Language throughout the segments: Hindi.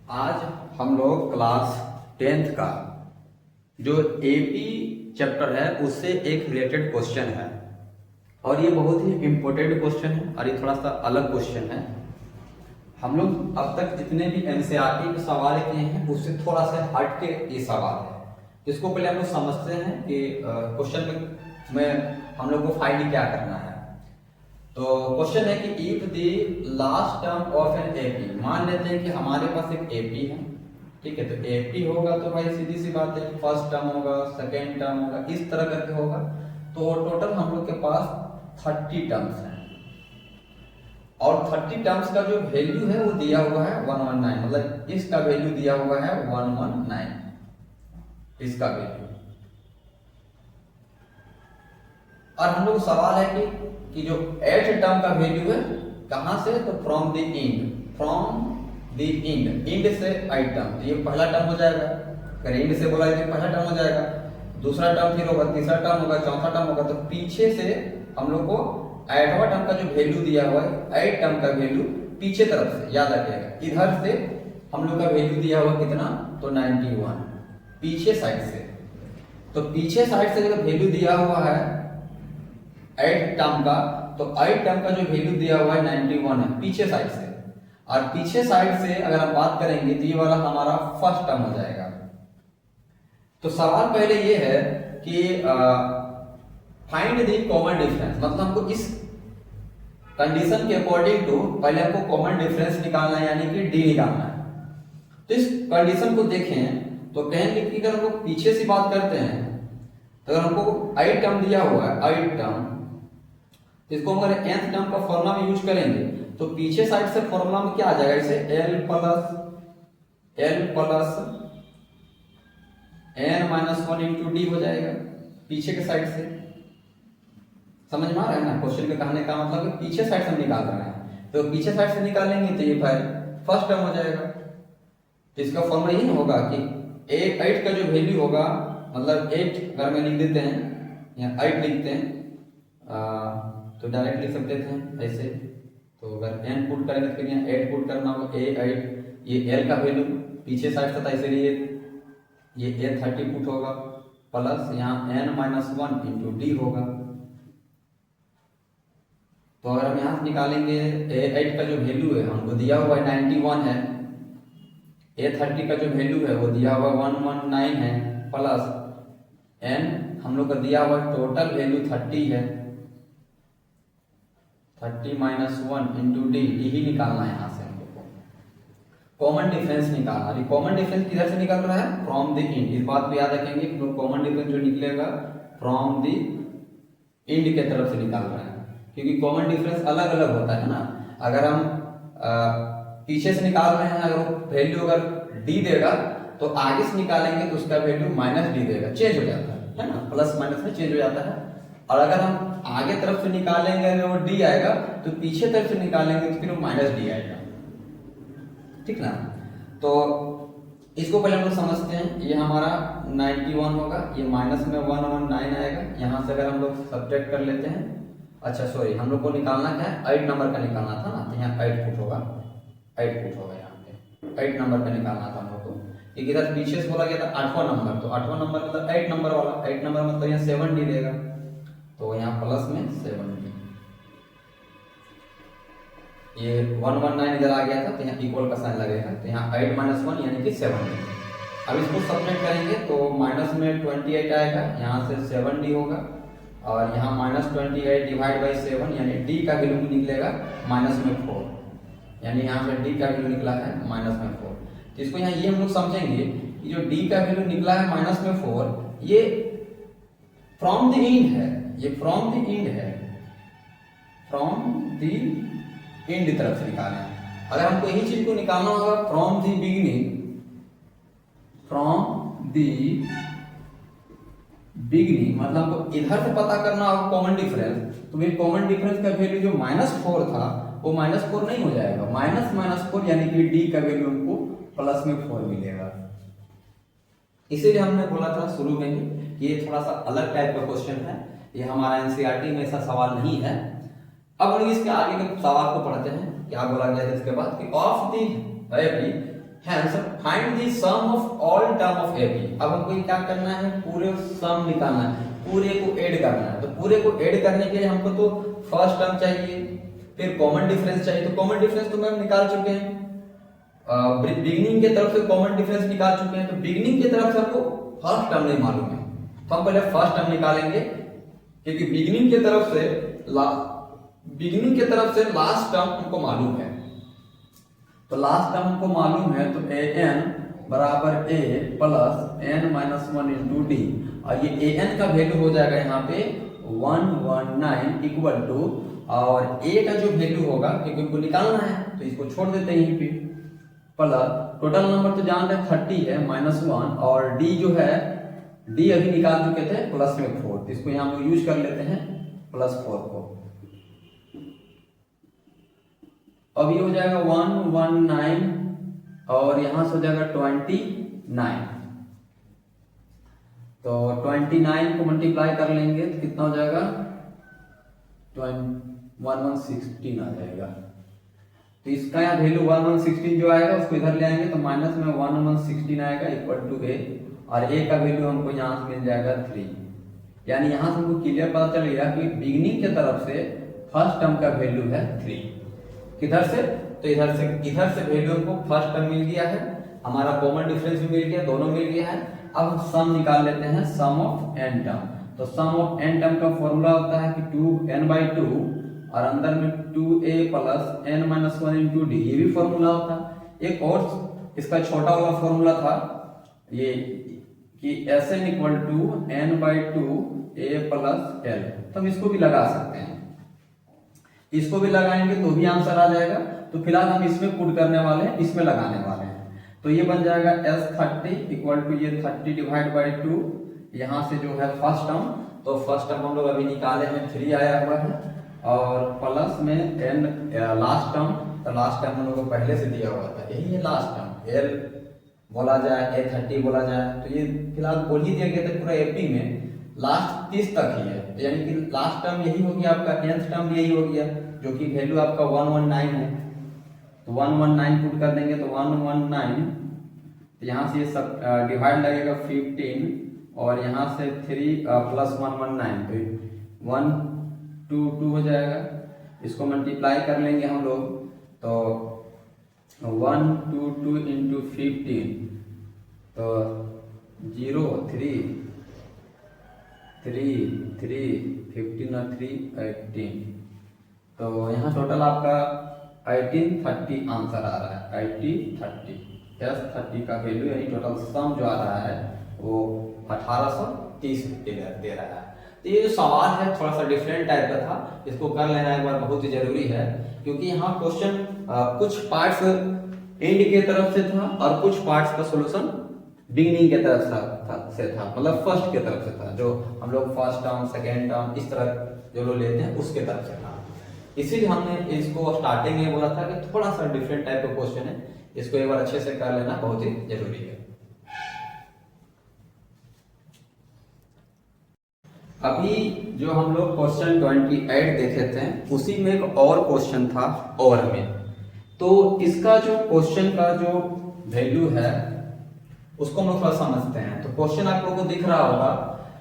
आज हम लोग क्लास 10th का जो एपी चैप्टर है उससे एक रिलेटेड क्वेश्चन है और ये बहुत ही इम्पोर्टेंट क्वेश्चन है और ये थोड़ा सा अलग क्वेश्चन है। हम लोग अब तक जितने भी एनसीईआरटी के सवाल किए हैं उससे थोड़ा सा हट के ये सवाल है, जिसको पहले हम लोग समझते हैं कि क्वेश्चन में हम लोग को फाइंड क्या करना है। तो क्वेश्चन है कि if the last term of an AP, मान लेते हैं कि हमारे पास एक एपी है, ठीक है। तो एपी होगा तो भाई सीधी सी बात है, फर्स्ट टर्म होगा, सेकेंड टर्म होगा, इस तरह करके होगा। तो टोटल हम लोग के पास 30 टर्म्स हैं और 30 टर्म्स का जो वैल्यू है वो दिया हुआ है 119, मतलब इसका वैल्यू दिया हुआ है 119, इसका वैल्यू। और हम लोग सवाल है कि जो 8th टर्म का वैल्यू है कहां से, तो from the end, from the end, end से 8 टर्म। तो ये पहला टर्म हो जाएगा, अगर इंड से बोला तो पहला टर्म हो जाएगा, दूसरा टर्म फिर होगा, तीसरा टर्म होगा, चौथा टर्म होगा। तो पीछे से हम लोग को 8वां टर्म का जो वैल्यू दिया हुआ है, 8 टर्म का वैल्यू पीछे तरफ से याद रखिएगा, इधर से हम लोग का वैल्यू दिया हुआ कितना, तो 91 पीछे साइड से। तो पीछे साइड से जो वैल्यू दिया हुआ है 8 टर्म का, तो 8 टर्म का जो वैल्यू दिया हुआ है 91 है पीछे साइड से। और पीछे साइड से अगर हम बात करेंगे तो ये वाला हमारा फर्स्ट टर्म हो जाएगा। तो सवाल पहले ये है कि फाइंड द कॉमन डिफरेंस, मतलब हमको इस कंडीशन के अकॉर्डिंग टू पहले हमको कॉमन डिफरेंस निकालना है, यानी कि डी निकालना है। तो इस कंडीशन को देखें तो कहेंगे कि अगर हम लोग पीछे से बात करते हैं तो अगर हमको 8 टर्म दिया हुआ है, 8 टर्म, इसको अगर nth टर्म का फॉर्मूला में यूज करेंगे तो पीछे साइड से फॉर्मूला में क्या आ जाएगा, इसे l plus n-1 into D हो जाएगा पीछे के साइड से। समझ में आ रहा है ना क्वेश्चन के कहने का मतलब कि पीछे साइड से निकाल रहे हैं। तो पीछे साइड से निकालेंगे तो ये भाई फर्स्ट टर्म हो जाएगा। तो इसका फॉर्मूला यही होगा कि 8 का जो वैल्यू होगा, मतलब 8 अगर में लिख देते हैं, यहाँ 8 लिखते हैं तो डायरेक्ट लिख सकते थे ऐसे। तो अगर n पुट करेंगे तो फिर यहाँ 8 पुट करना होगा, A8, ये l का वैल्यू पीछे साइड से था इसलिए ये A30 पुट होगा, प्लस यहाँ n-1 इंटू डी होगा। तो अगर हम यहाँ से निकालेंगे A8 का जो वैल्यू है हमको दिया हुआ है 91 है, A30 का जो वैल्यू है वो दिया हुआ 119 है, प्लस n हम लोग का दिया हुआ टोटल वैल्यू 30 है, 30-1 इंटू डी, यही निकालना है। यहाँ से हम लोग को कॉमन डिफरेंस निकालना है। कॉमन डिफरेंस किधर से निकल रहा है, फ्रॉम द इंड। इस बात को याद रखेंगे कि कॉमन डिफरेंस जो निकलेगा फ्रॉम द इंड के तरफ से निकाल रहे हैं, क्योंकि कॉमन डिफरेंस अलग अलग होता है ना। अगर हम पीछे से निकाल रहे हैं, अगर वैल्यू अगर डी देगा तो आगे से निकालेंगे तो उसका वैल्यू माइनस डी देगा, चेंज हो जाता है ना, प्लस माइनस में चेंज हो जाता है। और अगर हम आगे तरफ से निकालेंगे अगर वो डी आएगा तो पीछे तरफ से निकालेंगे तो फिर वो माइनस डी आएगा, ठीक ना। तो इसको पहले हम लोग समझते हैं। ये हमारा 91 होगा, ये माइनस में 119 आएगा, यहाँ से अगर हम लोग सब्ट्रैक्ट कर लेते हैं, अच्छा सॉरी हम लोग को निकालना क्या है, 8 नंबर का निकालना था ना, तो यहाँ 8 फुट होगा, 8 फुट होगा, यहाँ पे 8 नंबर का निकालना था हम लोग को। एक इधर पीछे से बोला गया था 8वां नंबर, तो 8वां नंबर मतलब 8 नंबर वाला, 8 नंबर मतलब यहाँ 7 डी देगा, तो यहाँ प्लस में 7 डी, ये 119 इधर आ गया था तो यहाँ इक्वल का साइन लगेगा, तो यहाँ 8-1 यानी कि 7 डी। अब इसको सब्ट्रैक्ट करेंगे तो माइनस में 28 आएगा, यहाँ से 7 डी होगा, और यहाँ -28 डिवाइड बाई 7 यानी डी का वैल्यू निकलेगा माइनस में 4, यानी यहाँ से डी का वैल्यू निकला है माइनस में 4। तो इसको यहाँ ये हम लोग समझेंगे कि जो डी का वैल्यू निकला है माइनस में 4, ये फ्रॉम द इंड है, ये फ्रॉम द इंड है, फ्रॉम द इंड तरफ से निकालें। अगर हमको यही चीज को निकालना होगा from the beginning, from the beginning मतलब हमको इधर से पता करना होगा कॉमन डिफरेंस, तो ये कॉमन डिफरेंस का वैल्यू जो -4 था वो -4 नहीं हो जाएगा, -4 यानी कि डी का वैल्यू हमको प्लस में 4 मिलेगा। इसीलिए हमने बोला था शुरू में ही ये थोड़ा सा अलग टाइप का क्वेश्चन है, ये हमारा एनसीईआरटी में ऐसा सवाल नहीं है। अब हम इसके आगे के सवाल को पढ़ते हैं। क्या बोला गया है इसके बाद कि of the Hence find the sum of all term of AP। अब हमको ये क्या करना है, पूरे सम निकालना है, पूरे को ऐड करना है। तो पूरे को ऐड करने के लिए हमको तो फर्स्ट टर्म चाहिए, फिर कॉमन डिफरेंस चाहिए। तो कॉमन डिफरेंस तो मैम निकाल चुके हैं, बिगिनिंग की तरफ से कॉमन डिफरेंस निकाल चुके हैं। तो बिगिनिंग की तरफ से हमको फर्स्ट टर्म नहीं मालूम है, तो हम पहले फर्स्ट टर्म निकालेंगे, क्योंकि बिगिनिंग की तरफ से लास्ट टर्म हमको मालूम है। तो लास्ट टर्म हमको मालूम है, तो ए एन बराबर A plus N minus one into D, और ये ए एन का वैल्यू हो जाएगा यहाँ पे 119 इक्वल टू, और ए का जो वैल्यू होगा, क्योंकि इनको निकालना है तो इसको छोड़ देते हैं यहीं पे, प्लस टोटल नंबर तो जान रहे 30 है माइनस 1, और डी जो है, डी अभी निकाल चुके थे प्लस में 4, तो इसको यहाँ पे यूज कर लेते हैं +4 को। अब ये हो जाएगा 119 और यहां से हो जाएगा 29, तो 29 को मल्टीप्लाई कर लेंगे तो कितना हो जाएगा 1116 आ जाएगा। तो इसका यहाँ वैल्यू 1116 जो आएगा उसको इधर ले आएंगे तो माइनस में 1116 आएगा इक्वल टू ए, और ए का वैल्यू हमको यहाँ से मिल जाएगा 3। यानी यहाँ से हमको क्लियर पता चल गया कि बिगिनिंग की तरफ से फर्स्ट टर्म का वैल्यू है 3। किधर से, तो इधर से वैल्यू हमको फर्स्ट टर्म मिल गया है, हमारा कॉमन डिफरेंस भी मिल गया, दोनों मिल गया है। अब हम सम निकाल लेते हैं, सम ऑफ एन टर्म। तो सम ऑफ एन टर्म का फॉर्मूला होता है कि 2n/2 और अंदर में 2a plus n minus 1 into D, ये भी फॉर्मूला होता है। एक और इसका छोटा वाला फॉर्मूला था ये कि Sn equal to n/2 a plus l, तो हम इसको भी लगा सकते हैं, इसको भी लगाएंगे तो भी आंसर आ जाएगा। तो फिलहाल हम इसमें पुट करने वाले हैं, इसमें लगाने वाले हैं। तो ये बन जाएगा S30 इक्वल टू ये 30 डिवाइड बाई 2, यहाँ से जो है फर्स्ट टर्म, तो फर्स्ट टर्म हम लोग अभी निकाले हैं 3 आया हुआ है, और प्लस में n लास्ट टर्म, तो लास्ट टर्म हम लोग को पहले से दिया हुआ था, यही है लास्ट टर्म, L बोला जाए A30 बोला जाए, तो ये फिलहाल बोल ही दिया गया था पूरा एपी में लास्ट 30 तक ही है, यानी कि लास्ट टर्म यही हो गया आपका, nth टर्म यही हो गया, जो कि वैल्यू आपका 119 है। तो 119 पुट कर देंगे तो 119, तो यहाँ से ये सब डिवाइड लगेगा 15 और यहाँ से 3 प्लस 119, तो 122 हो जाएगा। इसको मल्टीप्लाई कर लेंगे हम लोग, तो 122 इंटू 15, तो 0 3 3 3 15 और 3 18, तो यहाँ टोटल आपका 1830 आंसर आ रहा है। 1830 S30 का वैल्यू यानी टोटल सम जो आ रहा है वो 1830 दे रहा है। तो ये जो सवाल है थोड़ा सा डिफरेंट टाइप का था, इसको कर लेना एक बार बहुत ही जरूरी है, क्योंकि यहाँ क्वेश्चन कुछ पार्ट्स एंड के तरफ से था और कुछ पार्ट्स का सॉल्यूशन बिगिनिंग के तरफ से था, मतलब फर्स्ट के तरफ से था, जो हम लोग फर्स्ट टर्म सेकेंड टर्म इस तरह जो लोग लेते हैं उसके तरफ से था। इसीलिए हमने इसको स्टार्टिंग में बोला था कि थोड़ा सा डिफरेंट टाइप का क्वेश्चन है, इसको एक बार अच्छे से कर लेना बहुत ही जरूरी है। अभी जो हम लोग क्वेश्चन 28 देखे थे उसी में एक और क्वेश्चन था और में, तो इसका जो क्वेश्चन का जो वैल्यू है उसको हम लोग थोड़ा समझते हैं। तो क्वेश्चन आप लोगों को दिख रहा होगा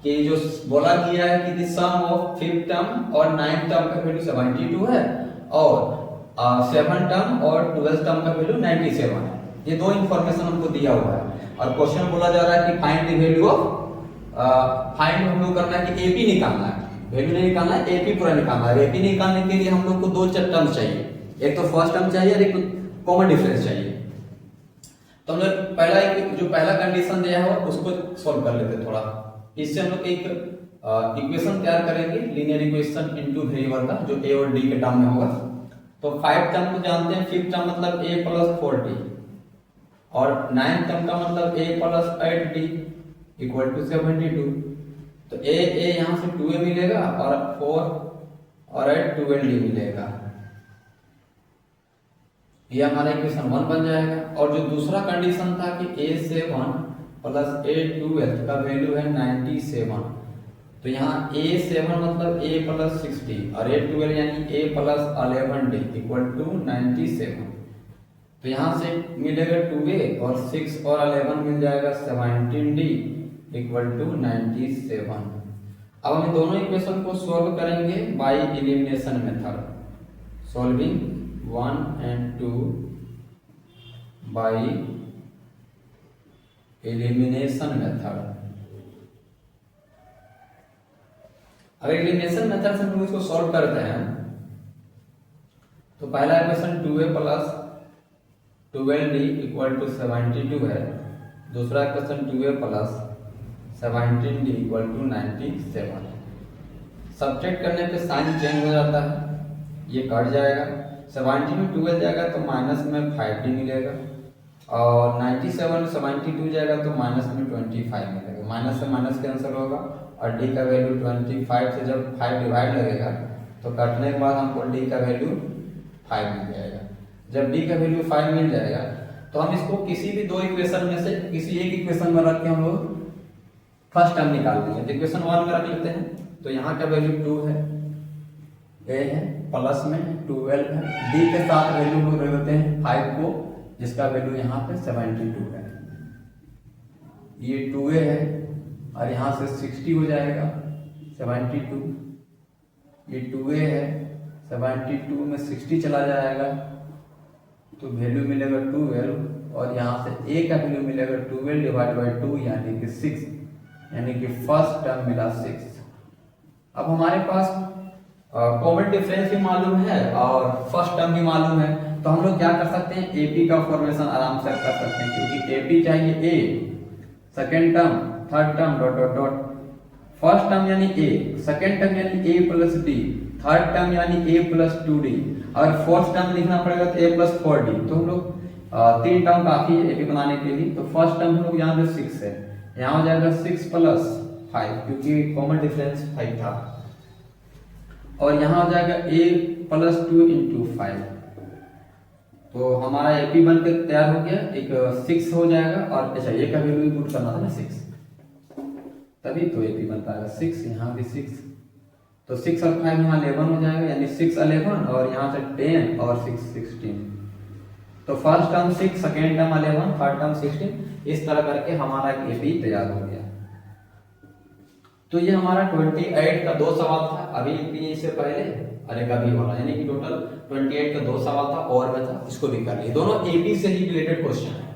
कि जो बोला गया है कि the some of 5th term और 9th टर्म का वैल्यू 72 है और 7th टर्म और 12th टर्म का वैल्यू 97 है। ये दो इंफॉर्मेशन हमको दिया हुआ है और क्वेश्चन बोला जा रहा है कि find the value of, find हम लोग करना है कि एपी निकालना है, वैल्यू नहीं निकालना है, एपी पूरा निकालना है। एपी निकालने के लिए हम लोग को दो टर्म चाहिए, एक तो फर्स्ट टर्म चाहिए और एक कॉमन डिफरेंस चाहिए। तो हम लोग पहला कंडीशन दिया है उसको सॉल्व कर लेते थोड़ा। इससे हम लोग एक इक्वेशन तैयार करेंगे, लीनियर इक्वेशन इनटू वेरिएबल का, जो ए और डी के टर्म में होगा। तो 5th टर्म को जानते हैं, 5th टर्म मतलब a प्लस 4d और 9th टर्म का मतलब a plus 8d equal to 72। तो a यहाँ से 2a मिलेगा और 4 और 8 12d मिलेगा, ये हमारा इक्वेशन 1 बन जाएगा। और जो दूसरा कंडीशन था कि a7 प्लस a12 का वैल्यू है 97, तो यहाँ a7 मतलब a प्लस 60 और a12 यानी a plus 11d equal to 97। तो तो यहाँ से मिलेगा 2a और 6 और 11 मिल जाएगा 17d इक्वल टू 97। अब हम दोनों इक्वेशन को सॉल्व करेंगे by elimination method, solving 1 and 2 by elimination method. अगर एलिमिनेशन मेथड से हम इसको सॉल्व करते हैं तो पहला equation 2a plus 12d equal to 72 है, दूसरा question 2a plus 17d equal to 97। Subtract करने पे साइन चेंज हो जाता है, ये कट जाएगा, 70 में 12 जाएगा तो माइनस में 5d मिलेगा और 97 में 72 जाएगा तो माइनस में 25 मिलेगा, माइनस से माइनस कैंसिल होगा और d का वैल्यू 25 से जब 5 डिवाइड लगेगा तो कटने के बाद हमको d का वैल्यू 5 मिल जाएगा। जब d का वैल्यू 5 मिल जाएगा तो हम इसको किसी भी दो इक्वेशन में से किसी एक इक्वेशन में रख के हम लोग फर्स्ट टर्म निकाल देंगे। तो इक्वेशन 1 में रख लेते हैं, तो यहाँ का वैल्यू 2 है, a है, प्लस में 12 है, d के साथ वैल्यू लोग रख देते हैं 5 को, जिसका वैल्यू यहाँ पे 72 है, ये 2a है और यहाँ से 60 हो जाएगा 72, ये 2a है, 72 में 60 चला जाएगा तो वैल्यू मिलेगा 12 और यहाँ से a का वैल्यू मिलेगा 12 डिवाइड बाई 2 यानी कि 6, यानी कि फर्स्ट टर्म मिला 6। अब हमारे पास कॉमन डिफरेंस भी मालूम है और फर्स्ट टर्म भी मालूम है, तो हम लोग क्या कर सकते हैं, एपी का फॉर्मेशन आराम से कर सकते हैं, क्योंकि एपी चाहिए a, second term, third term, dot dot dot, first term यानी a, सेकेंड टर्म यानी a plus d, third term यानी a प्लस 2d और फोर्थ टर्म लिखना पड़ेगा तो a प्लस 4d। तो हम लोग 3 टर्म काफी है एपी बनाने के लिए। तो फर्स्ट टर्म हम लोग यहाँ पे 6 है, यहाँ हो जाएगा 6 प्लस 5 क्योंकि कॉमन डिफरेंस 5 था, और यहाँ हो जाएगा a प्लस 2 इंटू 5। तो हमारा एपी बनकर तैयार हो गया, एक 6 हो जाएगा और अच्छा a का वैल्यू पुट करना था ना 6, तभी तो एपी बन पाएगा 6, यहाँ भी 6, तो 6 और 5 यहाँ 11 हो जाएगा, यानी 6 11 और यहाँ से 10 और 6 16। तो first term 6, second term 11, third term 16, इस तरह करके हमारा एपी तैयार हो गया। तो ये हमारा 28 का 2 सवाल था, अभी इससे पहले और एक अभी वाला, यानी कि टोटल 28 का 2 सवाल था और बचा, इसको भी कर लिए। दोनों एपी से ही रिलेटेड क्वेश्चन है।